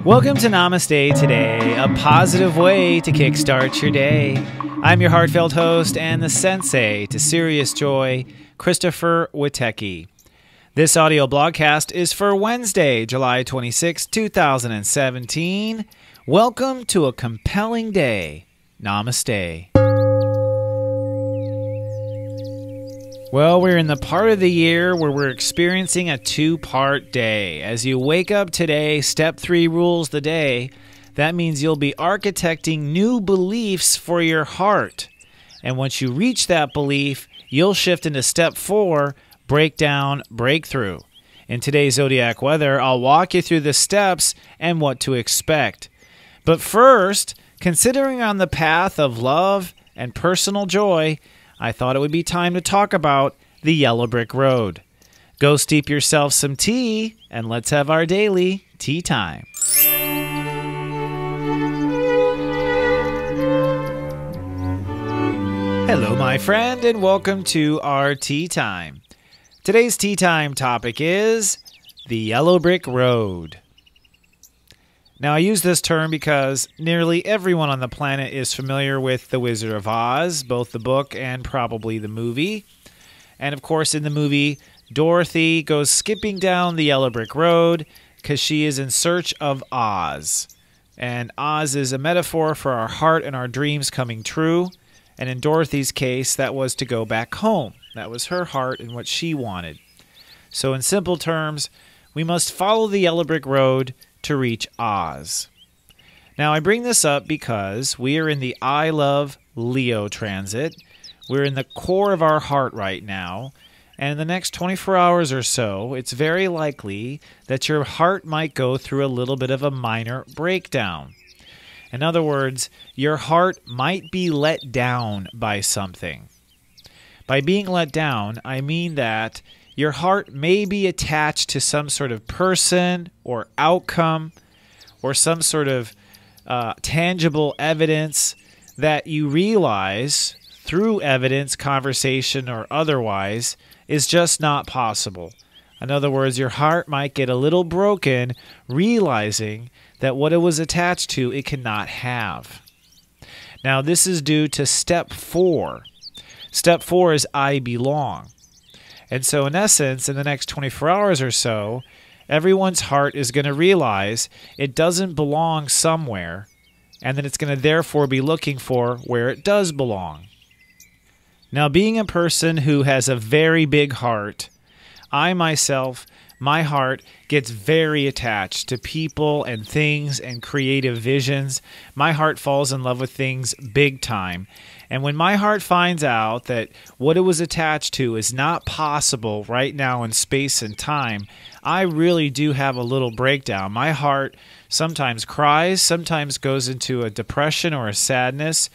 Welcome to Namaste today, a positive way to kickstart your day. I'm your heartfelt host and the Sensei to serious joy, Christopher Witecki. This audio blogcast is for Wednesday, July 26, 2017. Welcome to a compelling day. Namaste. Well, we're in the part of the year where we're experiencing a two-part day. As you wake up today, step 3 rules the day. That means you'll be architecting new beliefs for your heart. And once you reach that belief, you'll shift into step 4, breakdown, breakthrough. In today's Zodiac weather, I'll walk you through the steps and what to expect. But first, considering on the path of love and personal joy, I thought it would be time to talk about the yellow brick road. Go steep yourself some tea, and let's have our daily tea time. Hello, my friend, and welcome to our tea time. Today's tea time topic is the yellow brick road. Now, I use this term because nearly everyone on the planet is familiar with The Wizard of Oz, both the book and probably the movie. And of course, in the movie, Dorothy goes skipping down the yellow brick road because she is in search of Oz. And Oz is a metaphor for our heart and our dreams coming true. And in Dorothy's case, that was to go back home. That was her heart and what she wanted. So in simple terms, we must follow the yellow brick road to reach Oz. Now, I bring this up because we are in the I Love Leo transit. We're in the core of our heart right now, and in the next 24 hours or so, it's very likely that your heart might go through a little bit of a minor breakdown. In other words, your heart might be let down by something. By being let down, I mean that your heart may be attached to some sort of person or outcome or some sort of tangible evidence that you realize through evidence, conversation, or otherwise is just not possible. In other words, your heart might get a little broken realizing that what it was attached to, it cannot have. Now, this is due to step 4. Step 4 is I belong. And so, in essence, in the next 24 hours or so, everyone's heart is going to realize it doesn't belong somewhere, and that it's going to therefore be looking for where it does belong. Now, being a person who has a very big heart, I myself, my heart gets very attached to people and things and creative visions. My heart falls in love with things big time. And when my heart finds out that what it was attached to is not possible right now in space and time, I really do have a little breakdown. My heart sometimes cries, sometimes goes into a depression or a sadness.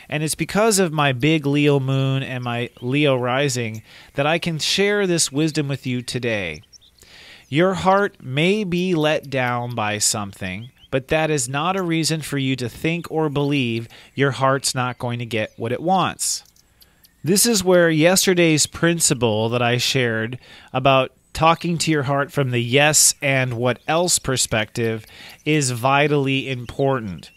And it's because of my big Leo moon and my Leo rising that I can share this wisdom with you today. Your heart may be let down by something, but that is not a reason for you to think or believe your heart's not going to get what it wants. This is where yesterday's principle that I shared about talking to your heart from the yes and what else perspective is vitally important.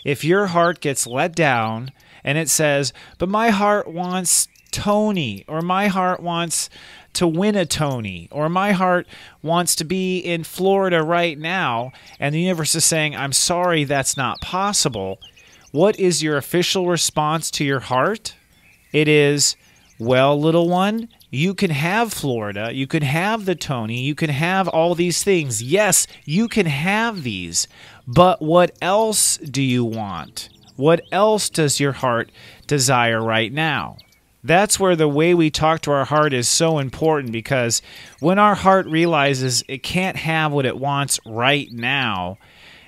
If your heart gets let down and it says, but my heart wants Tony, or my heart wants to win a Tony, or my heart wants to be in Florida right now, and the universe is saying, I'm sorry, that's not possible. What is your official response to your heart? It is, well, little one, you can have Florida, you can have the Tony, you can have all these things. Yes, you can have these, but what else do you want? What else does your heart desire right now? That's where the way we talk to our heart is so important, because when our heart realizes it can't have what it wants right now,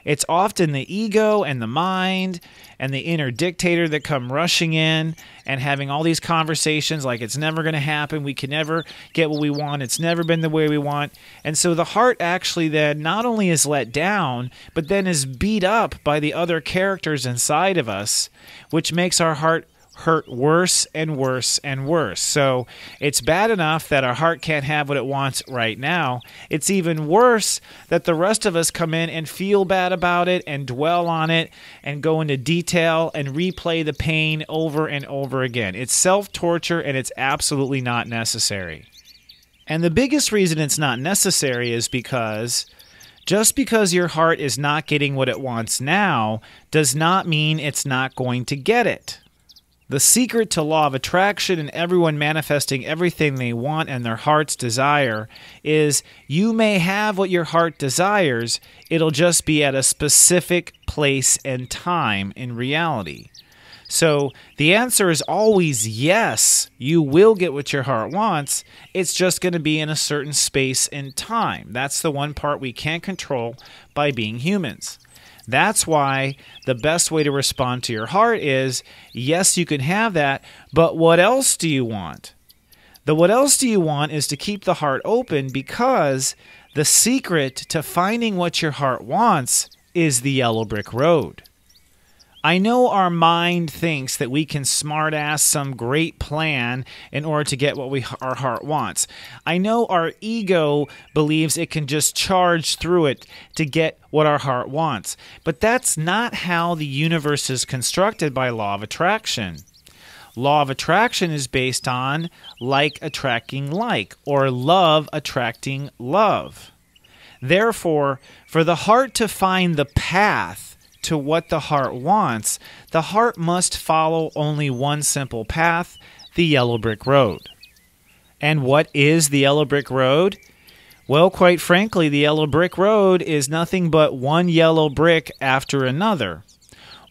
it's often the ego and the mind and the inner dictator that come rushing in and having all these conversations like it's never going to happen, we can never get what we want, it's never been the way we want. And so the heart actually then not only is let down, but then is beat up by the other characters inside of us, which makes our heart hurt worse and worse and worse. So it's bad enough that our heart can't have what it wants right now. It's even worse that the rest of us come in and feel bad about it and dwell on it and go into detail and replay the pain over and over again. It's self-torture, and it's absolutely not necessary. And the biggest reason it's not necessary is because just because your heart is not getting what it wants now does not mean it's not going to get it. The secret to law of attraction and everyone manifesting everything they want and their heart's desire is you may have what your heart desires, it'll just be at a specific place and time in reality. So the answer is always yes, you will get what your heart wants. It's just going to be in a certain space and time. That's the one part we can't control by being humans. That's why the best way to respond to your heart is, yes, you can have that, but what else do you want? The what else do you want is to keep the heart open, because the secret to finding what your heart wants is the yellow brick road. I know our mind thinks that we can smart-ass some great plan in order to get what our heart wants. I know our ego believes it can just charge through it to get what our heart wants. But that's not how the universe is constructed by law of attraction. Law of attraction is based on like attracting like, or love attracting love. Therefore, for the heart to find the path to what the heart wants, the heart must follow only one simple path, the yellow brick road. And what is the yellow brick road? Well, quite frankly, the yellow brick road is nothing but one yellow brick after another.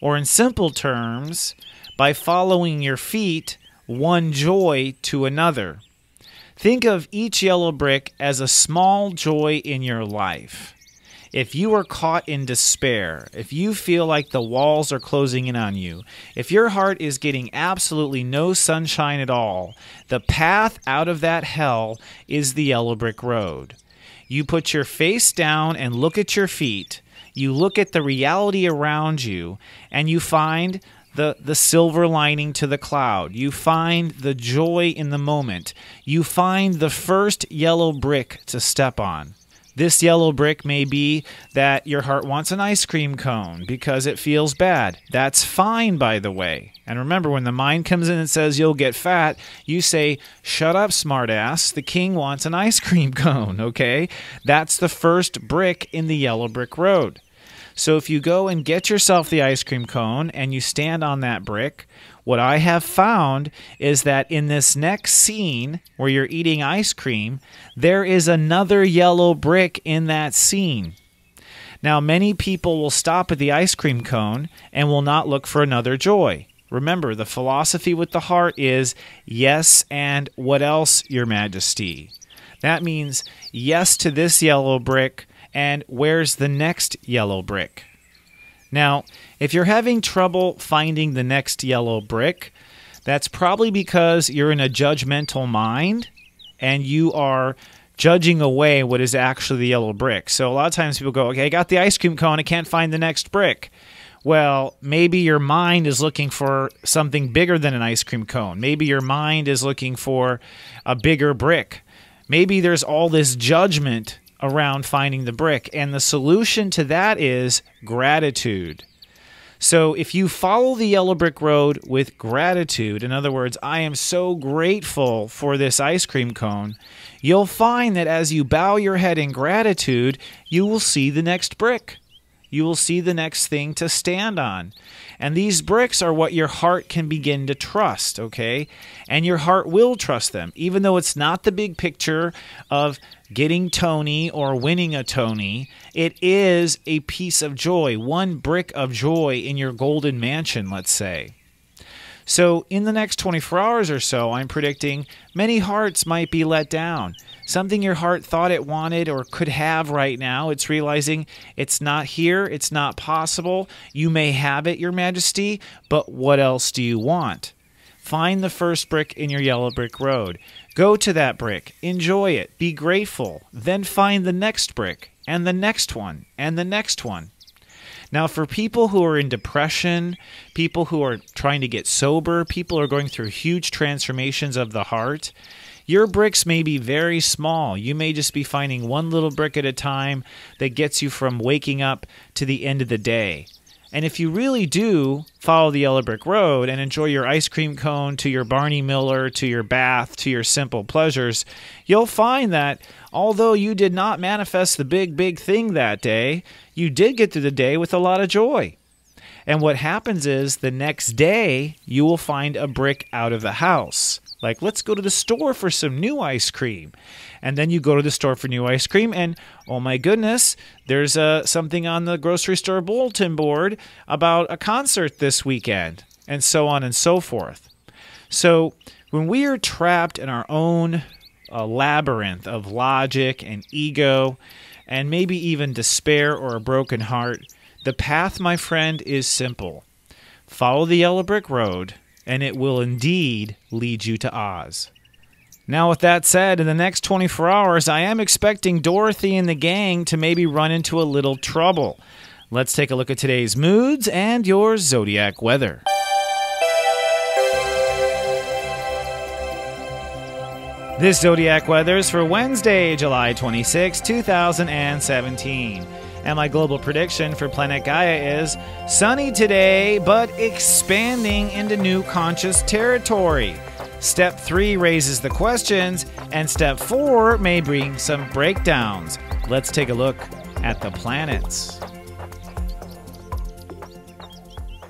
Or in simple terms, by following your feet, one joy to another. Think of each yellow brick as a small joy in your life. If you are caught in despair, if you feel like the walls are closing in on you, if your heart is getting absolutely no sunshine at all, the path out of that hell is the yellow brick road. You put your face down and look at your feet. You look at the reality around you, and you find the silver lining to the cloud. You find the joy in the moment. You find the first yellow brick to step on. This yellow brick may be that your heart wants an ice cream cone because it feels bad. That's fine, by the way. And remember, when the mind comes in and says you'll get fat, you say, shut up, smartass. The king wants an ice cream cone, okay? That's the first brick in the yellow brick road. So if you go and get yourself the ice cream cone and you stand on that brick, what I have found is that in this next scene where you're eating ice cream, there is another yellow brick in that scene. Now, many people will stop at the ice cream cone and will not look for another joy. Remember, the philosophy with the heart is yes, and what else, Your Majesty? That means yes to this yellow brick, and where's the next yellow brick? Now, if you're having trouble finding the next yellow brick, that's probably because you're in a judgmental mind and you are judging away what is actually the yellow brick. So a lot of times people go, okay, I got the ice cream cone, I can't find the next brick. Well, maybe your mind is looking for something bigger than an ice cream cone. Maybe your mind is looking for a bigger brick. Maybe there's all this judgment around finding the brick, and the solution to that is gratitude. So if you follow the yellow brick road with gratitude, in other words, I am so grateful for this ice cream cone, you'll find that as you bow your head in gratitude, you will see the next brick. You will see the next thing to stand on. And these bricks are what your heart can begin to trust, okay? And your heart will trust them, even though it's not the big picture of getting Tony or winning a Tony. It is a piece of joy, one brick of joy in your golden mansion, let's say. So in the next 24 hours or so, I'm predicting many hearts might be let down. Something your heart thought it wanted or could have right now, it's realizing it's not here, it's not possible. You may have it, Your Majesty, but what else do you want? Find the first brick in your yellow brick road. Go to that brick, enjoy it, be grateful, then find the next brick, and the next one, and the next one. Now, for people who are in depression, people who are trying to get sober, people who are going through huge transformations of the heart, your bricks may be very small. You may just be finding one little brick at a time that gets you from waking up to the end of the day. And if you really do follow the yellow brick road and enjoy your ice cream cone to your Barney Miller, to your bath, to your simple pleasures, you'll find that although you did not manifest the big thing that day, you did get through the day with a lot of joy. And what happens is the next day, you will find a brick out of the house. Like, let's go to the store for some new ice cream. And then you go to the store for new ice cream, and oh my goodness, there's something on the grocery store bulletin board about a concert this weekend, and so on and so forth. So when we are trapped in our own labyrinth of logic and ego, and maybe even despair or a broken heart, the path, my friend, is simple. Follow the yellow brick road, and it will indeed lead you to Oz. Now, with that said, in the next 24 hours, I am expecting Dorothy and the gang to maybe run into a little trouble. Let's take a look at today's moods and your zodiac weather. This zodiac weather is for Wednesday, July 26, 2017. And my global prediction for planet Gaia is sunny today, but expanding into new conscious territory. Step 3 raises the questions, and Step 4 may bring some breakdowns. Let's take a look at the planets.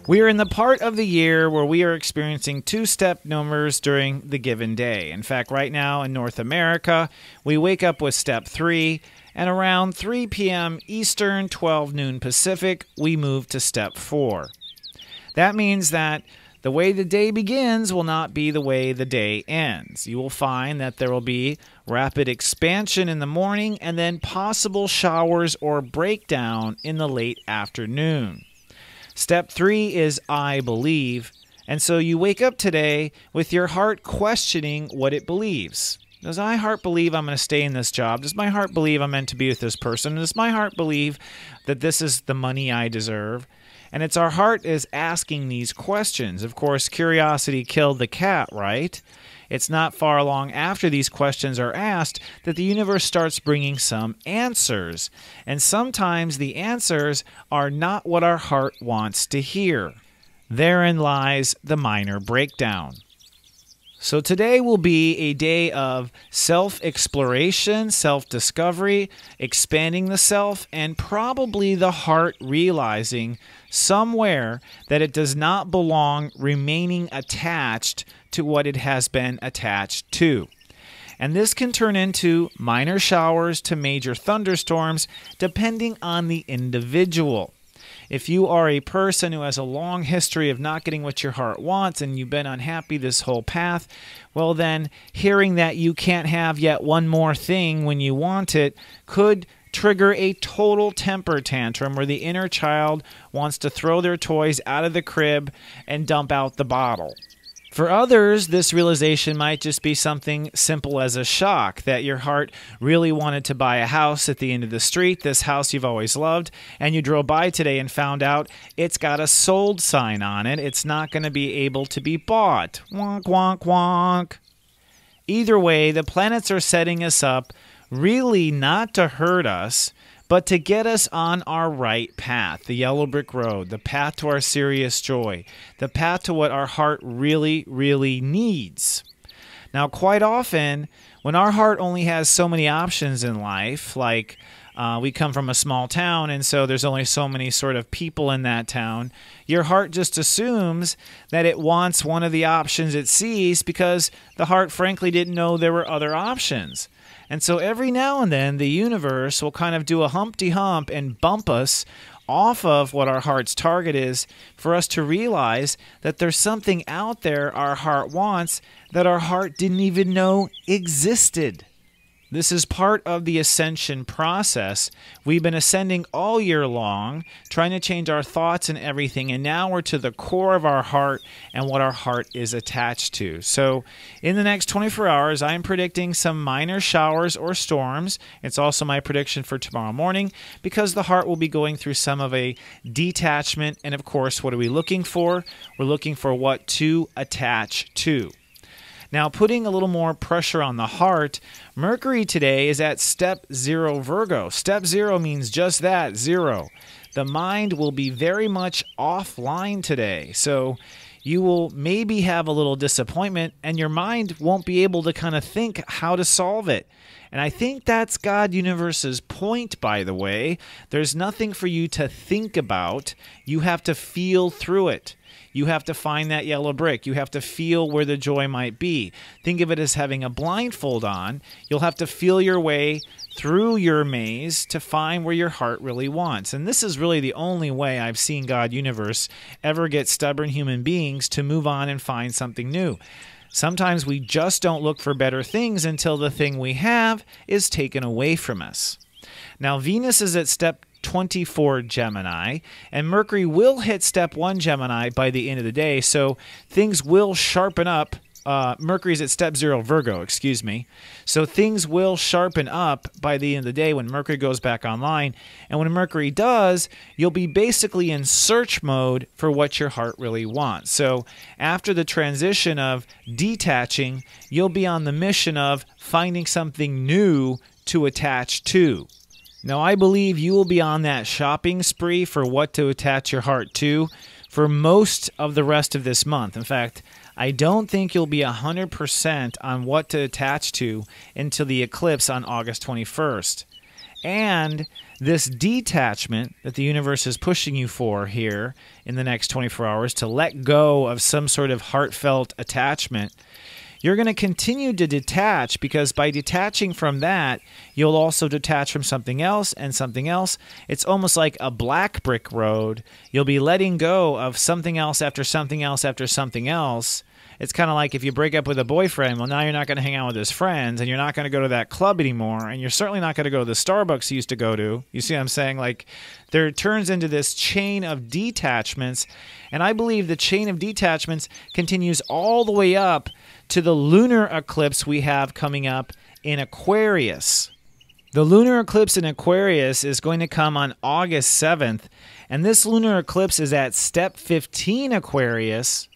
We are in the part of the year where we are experiencing two-step numbers during the given day. In fact, right now in North America, we wake up with Step 3, and around 3 p.m. Eastern, 12 noon Pacific, we move to Step 4. That means that the way the day begins will not be the way the day ends. You will find that there will be rapid expansion in the morning and then possible showers or breakdown in the late afternoon. Step 3 is I believe, and so you wake up today with your heart questioning what it believes. Does my heart believe I'm going to stay in this job? Does my heart believe I'm meant to be with this person? Does my heart believe that this is the money I deserve? And it's our heart is asking these questions. Of course, curiosity killed the cat, right? It's not far along after these questions are asked that the universe starts bringing some answers. And sometimes the answers are not what our heart wants to hear. Therein lies the minor breakdown. So today will be a day of self-exploration, self-discovery, expanding the self, and probably the heart realizing somewhere that it does not belong remaining attached to what it has been attached to. And this can turn into minor showers to major thunderstorms depending on the individual. If you are a person who has a long history of not getting what your heart wants and you've been unhappy this whole path, well then, hearing that you can't have yet one more thing when you want it could trigger a total temper tantrum where the inner child wants to throw their toys out of the crib and dump out the bottle. For others, this realization might just be something simple as a shock, that your heart really wanted to buy a house at the end of the street, this house you've always loved, and you drove by today and found out it's got a sold sign on it. It's not going to be able to be bought. Wonk, wonk, wonk. Either way, the planets are setting us up really not to hurt us, but to get us on our right path, the yellow brick road, the path to our serious joy, the path to what our heart really, really needs. Now, quite often, when our heart only has so many options in life, like we come from a small town, and so there's only so many sort of people in that town, your heart just assumes that it wants one of the options it sees because the heart frankly didn't know there were other options. And so every now and then, the universe will kind of do a Humpty Hump and bump us off of what our heart's target is for us to realize that there's something out there our heart wants that our heart didn't even know existed. This is part of the ascension process. We've been ascending all year long, trying to change our thoughts and everything, and now we're to the core of our heart and what our heart is attached to. So in the next 24 hours, I'm predicting some minor showers or storms. It's also my prediction for tomorrow morning because the heart will be going through some of a detachment. And of course, what are we looking for? We're looking for what to attach to. Now, putting a little more pressure on the heart, Mercury today is at step 0 Virgo. Step 0 means just that, 0. The mind will be very much offline today. So you will maybe have a little disappointment and your mind won't be able to kind of think how to solve it. And I think that's God Universe's point, by the way. There's nothing for you to think about. You have to feel through it. You have to find that yellow brick. You have to feel where the joy might be. Think of it as having a blindfold on. You'll have to feel your way through your maze to find where your heart really wants. And this is really the only way I've seen God Universe ever get stubborn human beings to move on and find something new. Sometimes we just don't look for better things until the thing we have is taken away from us. Now, Venus is at step 24 Gemini, and Mercury will hit step 1 Gemini by the end of the day, so things will sharpen up. Mercury's at step 0 Virgo, excuse me. So things will sharpen up by the end of the day when Mercury goes back online. And when Mercury does, you'll be basically in search mode for what your heart really wants. So after the transition of detaching, you'll be on the mission of finding something new to attach to. Now, I believe you will be on that shopping spree for what to attach your heart to for most of the rest of this month. In fact, I don't think you'll be 100% on what to attach to until the eclipse on August 21st. And this detachment that the universe is pushing you for here in the next 24 hours to let go of some sort of heartfelt attachment, you're going to continue to detach because by detaching from that, you'll also detach from something else and something else. It's almost like a black brick road. You'll be letting go of something else after something else after something else. It's kind of like if you break up with a boyfriend, well, now you're not going to hang out with his friends, and you're not going to go to that club anymore, and you're certainly not going to go to the Starbucks you used to go to. You see what I'm saying? Like, there turns into this chain of detachments, and I believe the chain of detachments continues all the way up to the lunar eclipse we have coming up in Aquarius. The lunar eclipse in Aquarius is going to come on August 7th, and this lunar eclipse is at step 15 Aquarius,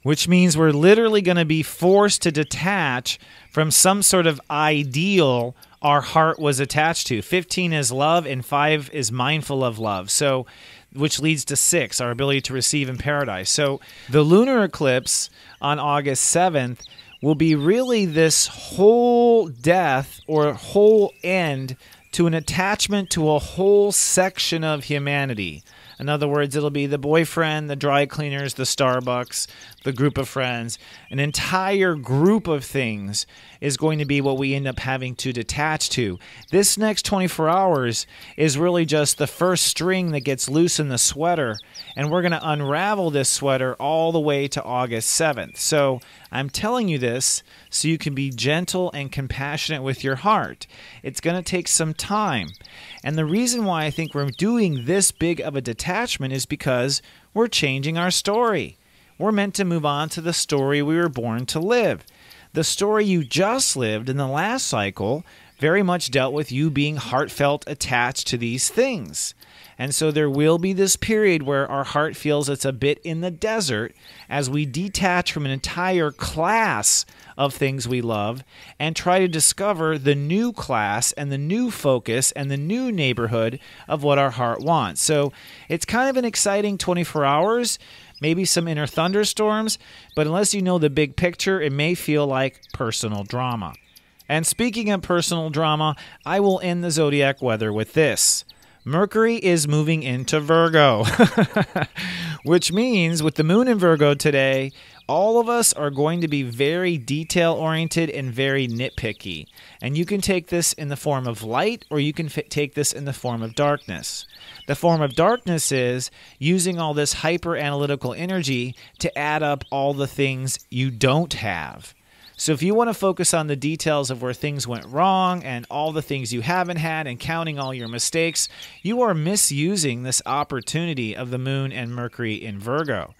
which means we're literally going to be forced to detach from some sort of ideal our heart was attached to. 15 is love, and 5 is mindful of love. So, which leads to 6, our ability to receive in paradise. So the lunar eclipse on August 7th will be really this whole death or whole end to an attachment to a whole section of humanity. In other words, it'll be the boyfriend, the dry cleaners, the Starbucks, the group of friends. An entire group of things is going to be what we end up having to detach to. This next 24 hours is really just the first string that gets loose in the sweater, and we're going to unravel this sweater all the way to August 7th. So I'm telling you this so you can be gentle and compassionate with your heart. It's going to take some time. And the reason why I think we're doing this big of a detachment is because we're changing our story. We're meant to move on to the story we were born to live. The story you just lived in the last cycle very much dealt with you being heartfelt attached to these things. And so there will be this period where our heart feels it's a bit in the desert as we detach from an entire class of things we love and try to discover the new class and the new focus and the new neighborhood of what our heart wants. So it's kind of an exciting 24 hours, maybe some inner thunderstorms, but unless you know the big picture, it may feel like personal drama. And speaking of personal drama, I will end the zodiac weather with this. Mercury is moving into Virgo, which means with the moon in Virgo today, all of us are going to be very detail-oriented and very nitpicky. And you can take this in the form of light, or you can take this in the form of darkness. The form of darkness is using all this hyper-analytical energy to add up all the things you don't have. So if you want to focus on the details of where things went wrong and all the things you haven't had and counting all your mistakes, you are misusing this opportunity of the moon and Mercury in Virgo.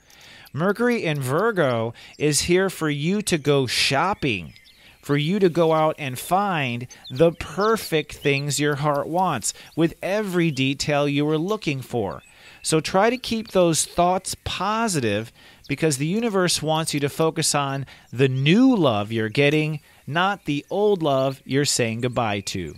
Mercury in Virgo is here for you to go shopping, for you to go out and find the perfect things your heart wants with every detail you were looking for. So try to keep those thoughts positive because the universe wants you to focus on the new love you're getting, not the old love you're saying goodbye to.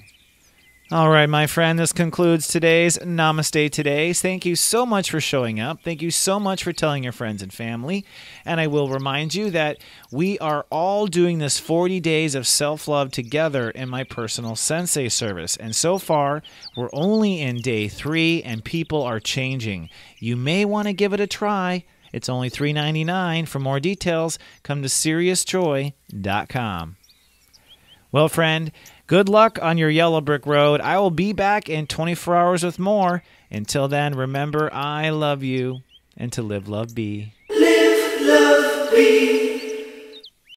All right, my friend, this concludes today's Namaste Today. Thank you so much for showing up. Thank you so much for telling your friends and family. And I will remind you that we are all doing this 40 days of self-love together in my personal Sensei service. And so far, we're only in day 3 and people are changing. You may want to give it a try. It's only $3.99. For more details, come to SeriousJoy.com. Well, friend, good luck on your yellow brick road. I will be back in 24 hours with more. Until then, remember, I love you, and to live, love, be. Live, love, be.